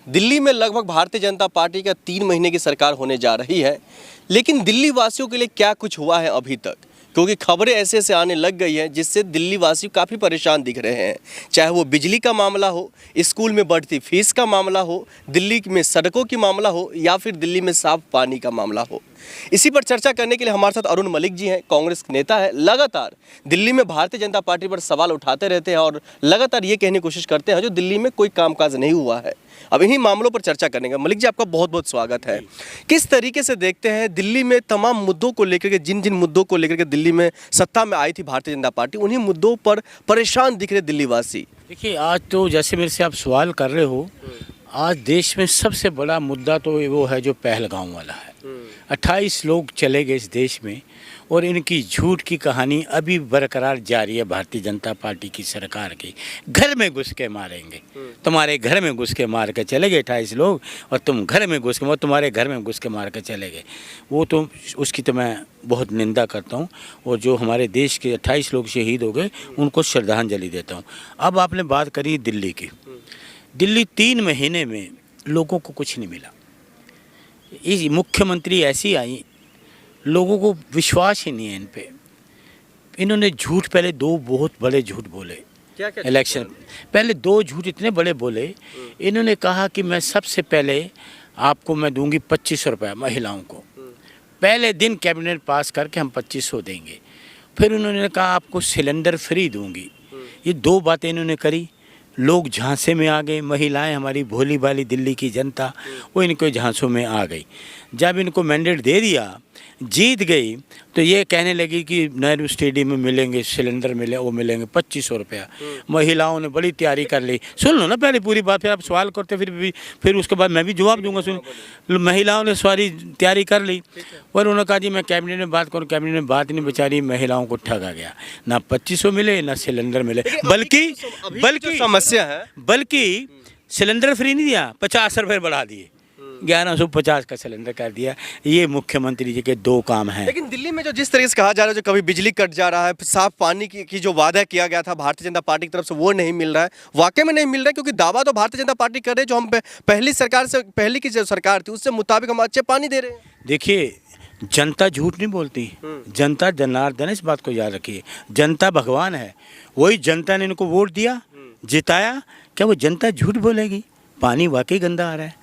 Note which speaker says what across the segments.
Speaker 1: दिल्ली में लगभग भारतीय जनता पार्टी का 3 महीने की सरकार होने जा रही है, लेकिन दिल्ली वासियों के लिए क्या कुछ हुआ है अभी तक? क्योंकि खबरें ऐसे ऐसे आने लग गई हैं जिससे दिल्ली वासी काफ़ी परेशान दिख रहे हैं। चाहे वो बिजली का मामला हो, स्कूल में बढ़ती फीस का मामला हो, दिल्ली में सड़कों की मामला हो या फिर दिल्ली में साफ पानी का मामला हो। इसी पर चर्चा करने के लिए हमारे साथ अरुण मलिक जी हैं, कांग्रेस के नेता है। लगातार दिल्ली में भारतीय जनता पार्टी पर सवाल उठाते रहते हैं और लगातार ये कहने की कोशिश करते हैं जो दिल्ली में कोई कामकाज नहीं हुआ है। अब इन्हीं मामलों पर चर्चा करने का मलिक जी आपका बहुत बहुत स्वागत है। किस तरीके से देखते हैं दिल्ली में तमाम मुद्दों को लेकर के, जिन जिन मुद्दों को लेकर के दिल्ली में सत्ता में आई थी भारतीय जनता पार्टी, उन्हीं मुद्दों पर परेशान दिख रहे दिल्ली वासी?
Speaker 2: देखिए, आज तो जैसे मेरे से आप सवाल कर रहे हो, आज देश में सबसे बड़ा मुद्दा तो वो है जो पहलगाम वाला है। 28 लोग चले गए इस देश में और इनकी झूठ की कहानी अभी बरकरार जारी है। भारतीय जनता पार्टी की सरकार की घर में घुस के मारेंगे, तुम्हारे घर में घुस के मार के चले गए 28 लोग और तुम घर में घुस के, तुम्हारे घर में घुस के मार के चले गए। वो तो उसकी तो मैं बहुत निंदा करता हूँ और जो हमारे देश के 28 लोग शहीद हो गए उनको श्रद्धांजलि देता हूँ। अब आपने बात करी दिल्ली की। दिल्ली 3 महीने में लोगों को कुछ नहीं मिला। इस मुख्यमंत्री ऐसी आई, लोगों को विश्वास ही नहीं है इन पे। इन्होंने झूठ पहले 2 बहुत बड़े झूठ बोले।
Speaker 1: क्या
Speaker 2: इलेक्शन पहले 2 झूठ इतने बड़े बोले। इन्होंने कहा कि मैं सबसे पहले आपको मैं दूंगी 2500 रुपये महिलाओं को। पहले दिन कैबिनेट पास करके हम 2500 देंगे। फिर उन्होंने कहा आपको सिलेंडर फ्री दूंगी। ये 2 बातें इन्होंने करी। लोग झांसे में आ गए, महिलाएं, हमारी भोली भाली दिल्ली की जनता वो इनको झांसों में आ गई। जब इनको मैंडेट दे दिया, जीत गई, तो ये कहने लगी कि नेहरू स्टेडियम में मिलेंगे सिलेंडर, वो मिलेंगे 2500 रुपया। महिलाओं ने बड़ी तैयारी कर ली। सुन लो ना पहले पूरी बात, फिर आप सवाल करते फिर उसके बाद मैं भी जवाब दूंगा। सुन, महिलाओं ने सारी तैयारी कर ली और उन्होंने कहा जी मैं कैबिनेट में बात करूँ। कैबिनेट में बात नहीं, बेचारी महिलाओं को ठगा गया। ना 2500 मिले ना सिलेंडर मिले, बल्कि समस्या है, बल्कि सिलेंडर फ्री नहीं दिया, 50 रुपये बढ़ा दिए, 1150 का सिलेंडर कर दिया। ये मुख्यमंत्री जी के 2 काम हैं।
Speaker 1: लेकिन दिल्ली में जो जिस तरीके से कहा जा रहा है, जो कभी बिजली कट जा रहा है, साफ पानी की जो वादा किया गया था भारतीय जनता पार्टी की तरफ से, वो नहीं मिल रहा है। वाकई में नहीं मिल रहा है, क्योंकि दावा तो भारतीय जनता पार्टी कर रही है जो हम पहली की जो सरकार थी उससे मुताबिक हम अच्छे पानी दे रहे हैं।
Speaker 2: देखिए, जनता झूठ नहीं बोलती। जनता जनार्दन, इस बात को याद रखिए। जनता भगवान है। वही जनता ने इनको वोट दिया, जिताया। क्या वो जनता झूठ बोलेगी? पानी वाकई गंदा आ रहा है,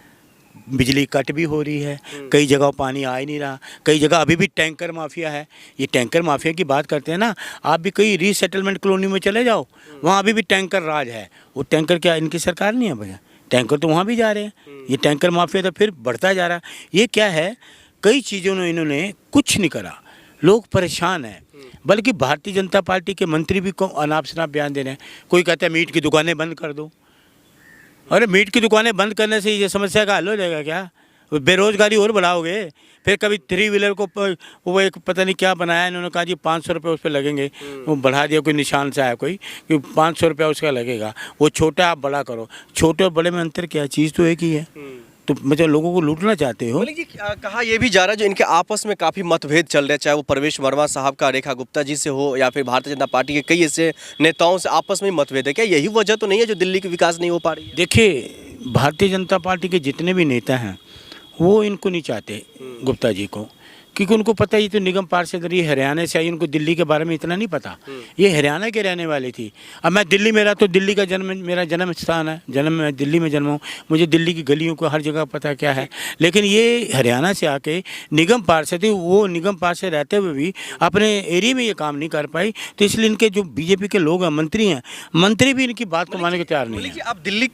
Speaker 2: बिजली कट भी हो रही है, कई जगह पानी आ ही नहीं रहा, कई जगह अभी भी टैंकर माफिया है। ये टैंकर माफिया की बात करते हैं ना, आप भी कई रीसेटलमेंट कॉलोनी में चले जाओ, वहाँ अभी भी टैंकर राज है। वो टैंकर क्या इनकी सरकार नहीं है भैया? टैंकर तो वहाँ भी जा रहे हैं। ये टैंकर माफिया तो फिर बढ़ता जा रहा है। ये क्या है, कई चीज़ों में इन्होंने कुछ नहीं करा, लोग परेशान हैं। बल्कि भारतीय जनता पार्टी के मंत्री भी को अनाप शनाप बयान दे रहे हैं। कोई कहता है मीट की दुकानें बंद कर दो। अरे मीट की दुकानें बंद करने से ये समस्या का हल हो जाएगा क्या? बेरोजगारी और बढ़ाओगे। फिर कभी 3 व्हीलर को वो एक पता नहीं क्या बनाया इन्होंने, कहा जी 500 रुपये उस पर लगेंगे। वो बढ़ा दिया, कोई निशान से आया कोई कि 500 रुपया उसका लगेगा। वो छोटा आप बड़ा करो, छोटे और बड़े में अंतर क्या? चीज़ तो एक ही है। तो मतलब लोगों को लूटना चाहते हो।
Speaker 1: कहा यह भी जा रहा है जो इनके आपस में काफ़ी मतभेद चल रहे हैं, चाहे वो परवेश वर्मा साहब का रेखा गुप्ता जी से हो या फिर भारतीय जनता पार्टी के कई ऐसे नेताओं से आपस में मतभेद है। क्या यही वजह तो नहीं है जो दिल्ली की विकास नहीं हो पा रही है?
Speaker 2: देखिए, भारतीय जनता पार्टी के जितने भी नेता हैं वो इनको नहीं चाहते, गुप्ता जी को, क्योंकि उनको पता है ये तो निगम पार्षद रही, हरियाणा से आई, उनको दिल्ली के बारे में इतना नहीं पता। ये हरियाणा के रहने वाली थी। अब मैं दिल्ली में रहा तो दिल्ली का मेरा जन्म स्थान है, मैं दिल्ली में जन्मा हूँ, मुझे दिल्ली की गलियों को हर जगह पता क्या है। लेकिन ये हरियाणा से आके निगम पार्षद थी, वो निगम पार्षद रहते हुए भी अपने एरिया में ये काम नहीं कर पाई। तो इसलिए इनके जो बीजेपी के लोग हैं, मंत्री भी इनकी बात को मानने को तैयार नहीं है।
Speaker 1: आप दिल्ली के